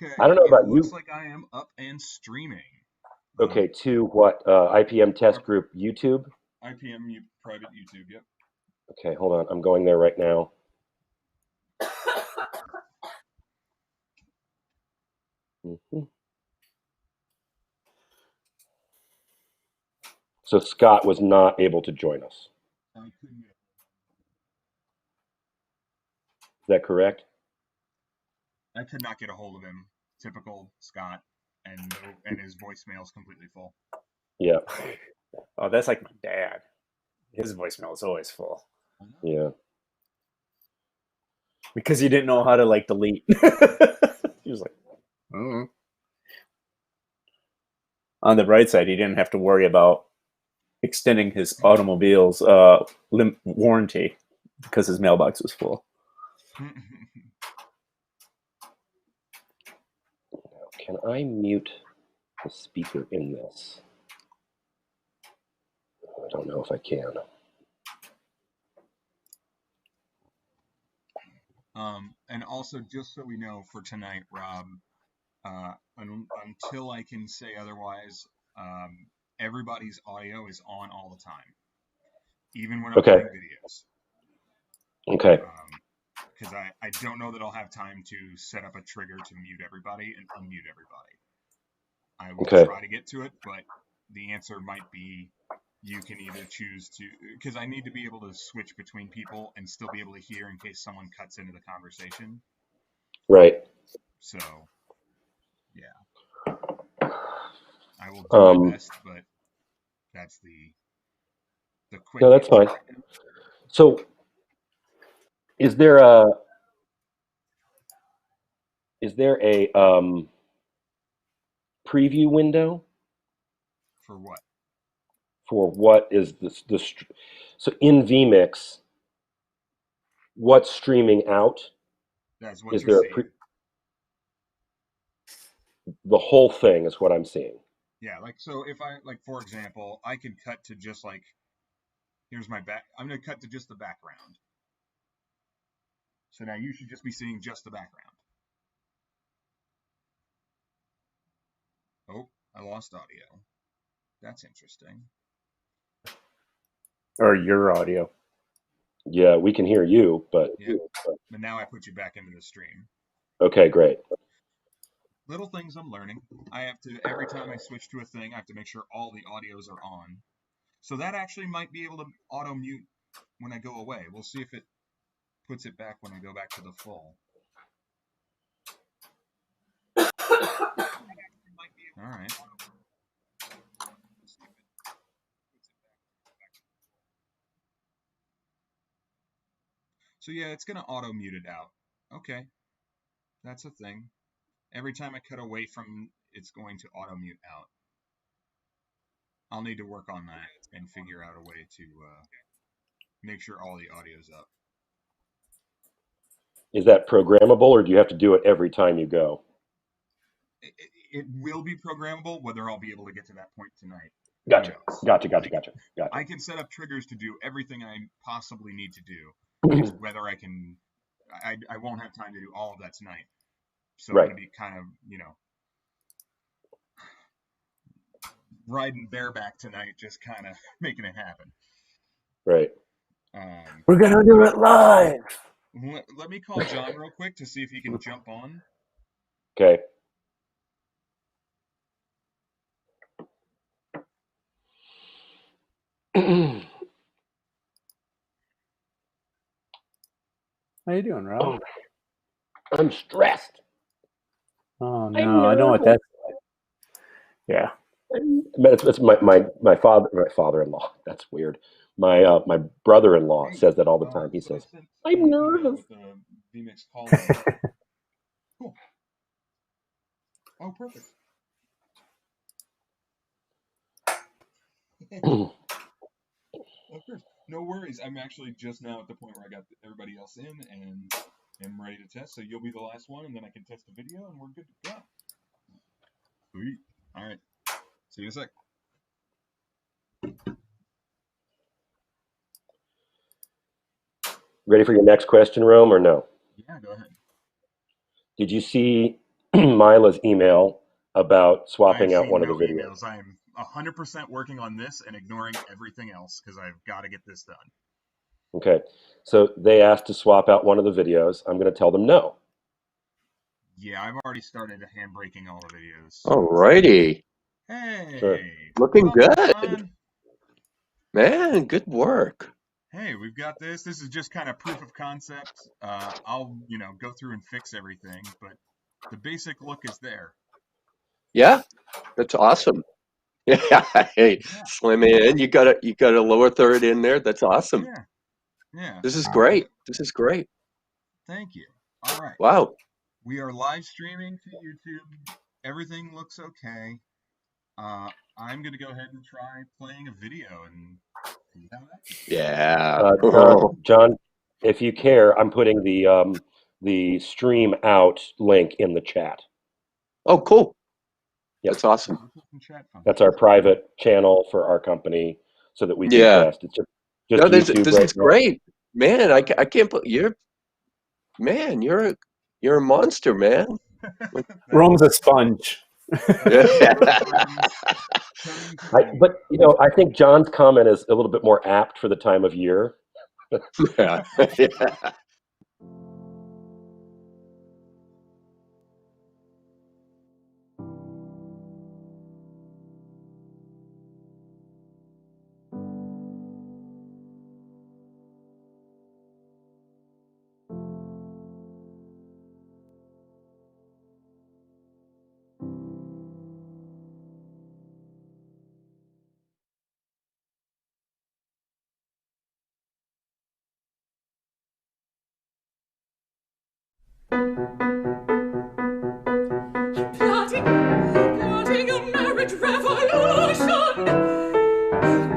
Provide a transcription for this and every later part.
I Okay, don't know it about looks you. like I am up and streaming. Okay, Um, to what? IPM our test group YouTube. private YouTube. Yep. Okay, hold on. I'm going there right now. Mhm. So Scott was not able to join us. I couldn't. Is that correct? I could not get a hold of him. Typical Scott, and no, and his voicemail's completely full. Yeah, Oh, that's like my dad. His voicemail is always full yeah. because he didn't know how to like delete. He was like, "Mm." On the bright side, he didn't have to worry about extending his automobile's warranty because his mailbox was full. Can I mute the speaker in this? I don't know if I can. And also, just so we know for tonight, Rob, until I can say otherwise, everybody's audio is on all the time, even when I'm Okay. playing videos. Okay. Because I don't know that I'll have time to set up a trigger to mute everybody and unmute everybody. I will Okay. try to get to it, but the answer might be you can either choose to, because I need to be able to switch between people and still be able to hear in case someone cuts into the conversation. Right. So, yeah, I will do my best, but that's the quick No, that's answer fine. right now. So, is there a preview window For what? for what is so in vMix, what's streaming out? That's what Is you're there seeing. the whole thing is what I'm seeing? Yeah, like so if I like for example, I could cut to just like here's my back. I'm going to cut to just the background. So now you should just be seeing just the background. Oh, I lost audio. That's interesting. Or your audio. Yeah, we can hear you, but Yeah, but now I put you back into the stream. okay, great. Little things I'm learning. I have to, every time I switch to a thing, I have to make sure all the audios are on. So that actually might be able to auto mute when I go away. We'll see if it puts it back when I go back to the full. All right. So yeah, it's going to auto mute it out. Okay, that's a thing. Every time I cut away from it's going to auto mute out. I'll need to work on that and figure out a way to make sure all the audio's up. Is that programmable, or do you have to do it every time you go? It will be programmable. Whether I'll be able to get to that point tonight, Gotcha. who knows? Gotcha. I can set up triggers to do everything I possibly need to do. It's whether I can. I won't have time to do all of that tonight, so Right. I'm going to be kind of riding bareback tonight, just kind of making it happen. Right. We're gonna do it live. Let me call John real quick to see if he can jump on. Okay. How you doing, Rob? I'm stressed. Oh no, I know what that's like. Yeah. It's my father-in-law. That's weird. My brother-in-law says that all the time. He So I says, sent "I'm an email nervous." with the vMix call number. Cool. Oh, perfect. Of course. No worries. I'm actually just now at the point where I got everybody else in and am ready to test. So you'll be the last one, and then I can test the video, and we're good to go. Sweet. All right. See you in a sec. Ready for your next question, Rome, or no? Yeah, go ahead. Did you see Mila's email about I've swapping out seen one of the no videos. emails. I am 100% working on this and ignoring everything else because I've got to get this done. Okay. So they asked to swap out one of the videos. I'm going to tell them no. Yeah, I've already started handbraking all the videos. Alrighty. Sure. Hey, Looking what's up, good. John? Man, good work. Hey, we've got this. This is just kind of proof of concept. I'll, go through and fix everything, but the basic look is there. Yeah, that's awesome. Yeah, hey, Yeah, Slim in. You got a lower third in there. That's awesome. yeah, yeah. This is great. This is great. Thank you. All right. Wow. We are live streaming to YouTube. Everything looks okay. I'm going to go ahead and try playing a video and see how that goes. Yeah. John, if you care, I'm putting the stream out link in the chat. Oh, cool. Yep. That's awesome. That's our private channel for our company, so that we can Yeah. test. It's just No, YouTube this right is now. great, man. I can't believe you're a monster, man. Rome's a sponge. But I think John's comment is a little bit more apt for the time of year. Yeah. Plotting a marriage revolution,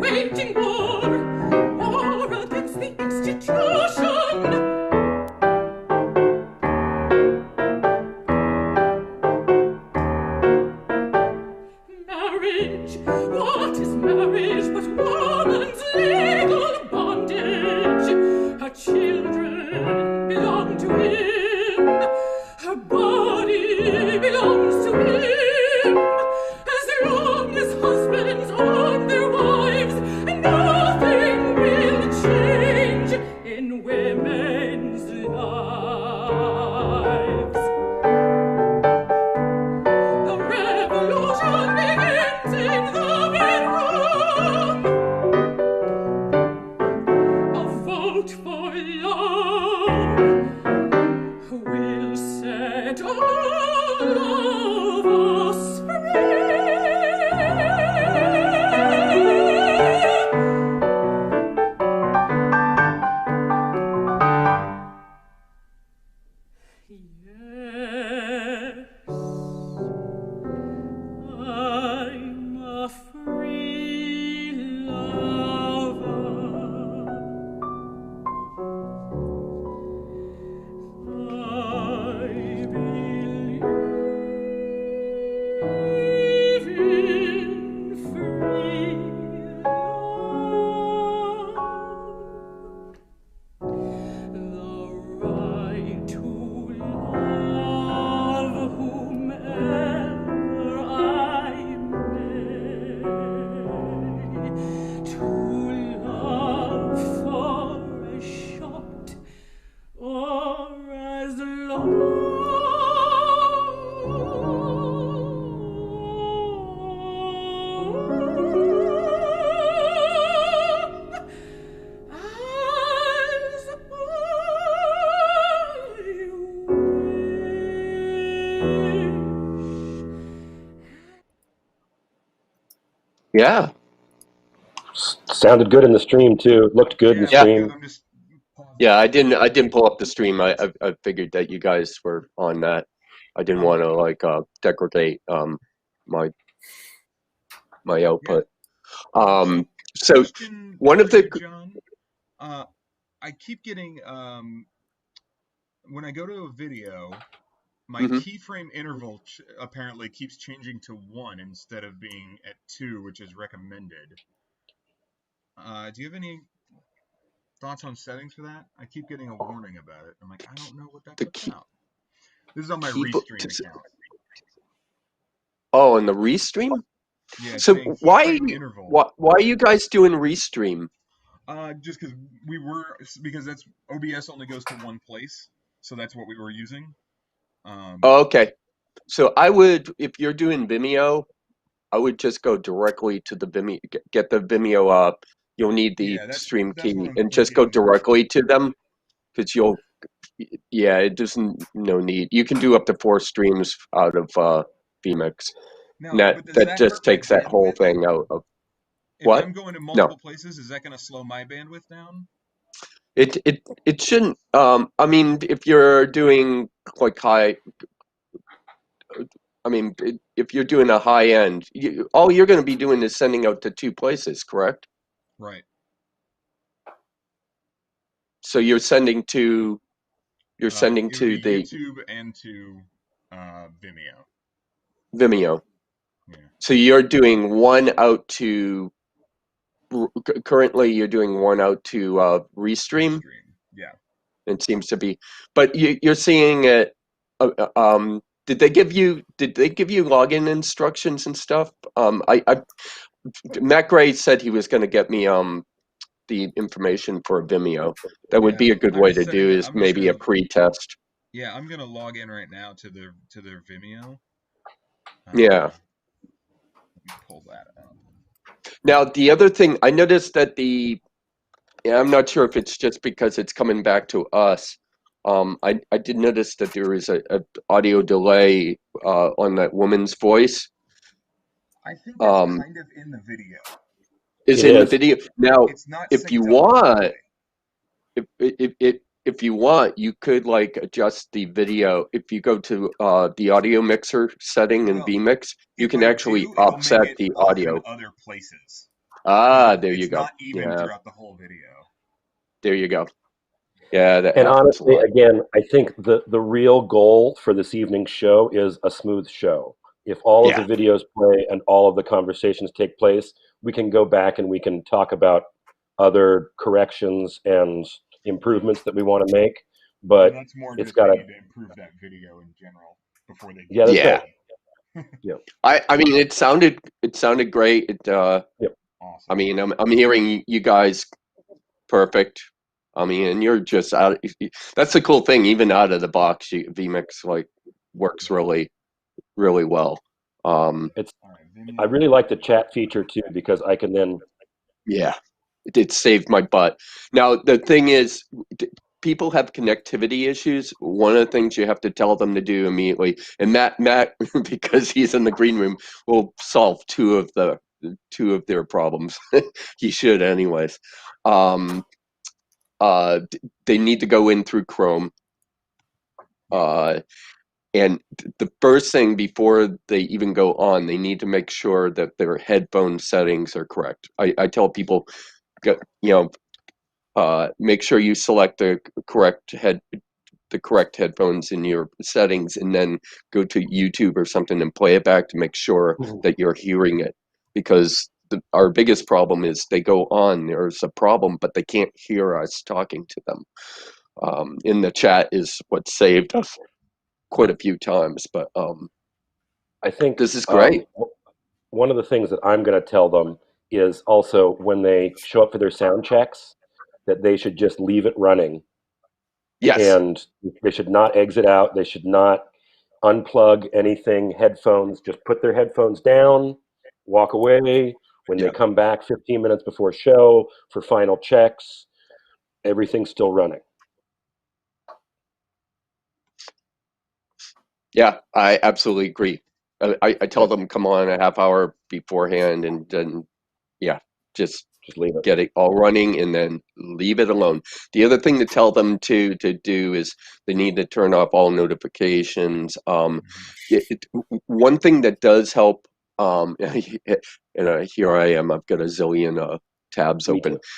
waging war against the institution. Marriage, what is marriage but woman's legal bondage? Her children belong to him, her body belongs to him. As long as husbands own their wives, nothing will change in women's lives. The revolution begins in the bedroom. A vote for love will set all of us free. Yes, I'm a free lover. I believe in free love. The right to love whomever I may, to love for a short or as long as Yeah. Sounded good in the stream too. Looked good in the Yeah, stream. I'm just pausing. Yeah, I didn't pull up the stream. I figured that you guys were on that. I didn't want to degrade my output. So Question one of for the you, John. I keep getting when I go to a video, my keyframe interval apparently keeps changing to 1 instead of being at 2, which is recommended. Do you have any thoughts on settings for that? I keep getting a warning about it. I'm like, I don't know what that's about. This is on my Restream account. Oh, and the restream. Yeah, it's So saying heat why frame interval. why are you guys doing restream? Just because that's OBS only goes to one place, so that's what we were using. Oh, okay. So I would, if you're doing Vimeo, I would just go directly to the Vimeo, get the Vimeo up. You'll need the Yeah, that's stream what key I'm and just go thinking. directly to them because yeah, it doesn't, no need. You can do up to 4 streams out of vMix. Now, And that, but does that that just hurt my takes that whole bandwidth? thing out of If what? I'm going to No, multiple places, is that going to slow my bandwidth down? it shouldn't. I mean, if you're doing like if you're doing a high end, all you're going to be doing is sending out to 2 places, correct? Right. So you're sending to It would be the YouTube and to Vimeo. Vimeo. Yeah. So you're doing one out to currently you're doing one out to Restream. Restream. Yeah. It seems to be, but you're seeing it. Did they give you login instructions and stuff? Matt Gray said he was going to get me the information for Vimeo. That would Yeah. be a good I'm way just to do is I'm just maybe a gonna pre-test. Yeah, I'm gonna log in right now to their Vimeo. Yeah. Let me pull that up. Now the other thing I noticed that I'm not sure if it's just because it's coming back to us. I did notice that there is a audio delay on that woman's voice. I think that's Um, kind of in the video. is It in the is. video now. It's not If you synced up want, perfectly. if you want, you could like adjust the video. If you go to the audio mixer setting in Well, vMix, you if can I actually do, it'll make offset it the off in audio. other places. Ah, there you It's go. not even Yeah, throughout the whole video. there you go. Yeah, that And happens a honestly, lot. again, I think the real goal for this evening's show is a smooth show. If all of the Yeah, videos play and all of the conversations take place, we can go back and we can talk about other corrections and improvements that we want to make. And But that's more it's just got they to, need to improve that video in general before they yeah, get that's to right. yeah. me. Yeah, I mean, it sounded great. I yep. Awesome. mean, I'm hearing you guys perfect. I mean, and you're just out. That's the cool thing. Even out of the box, vMix like works really, really well. It's. All right, I Vimeo. really like the chat feature too because I can then. Yeah, it saved my butt. Now the thing is, people have connectivity issues. One of the things you have to tell them to do immediately, and Matt, because he's in the green room, will solve two of their problems. He should, anyways. Um, they need to go in through Chrome. And the first thing before they even go on, they need to make sure that their headphone settings are correct. I tell people, make sure you select the correct headphones in your settings, and then go to YouTube or something and play it back to make sure that you're hearing it. Because our biggest problem is they go on, there's a problem, but they can't hear us talking to them. In the chat is what saved us quite a few times, but I think this is great. one of the things that I'm going to tell them is also when they show up for their sound checks that they should just leave it running Yes. and they should not exit out. They should not unplug anything, headphones, just put their headphones down, walk away. When they Yeah. come back 15 minutes before show for final checks, everything's still running. Yeah, I absolutely agree. I tell them come on a half hour beforehand, and then just leave it. get it all running and then leave it alone. The other thing to tell them to do is they need to turn off all notifications. One thing that does help, and here I am, I've got a zillion tabs Me open. too.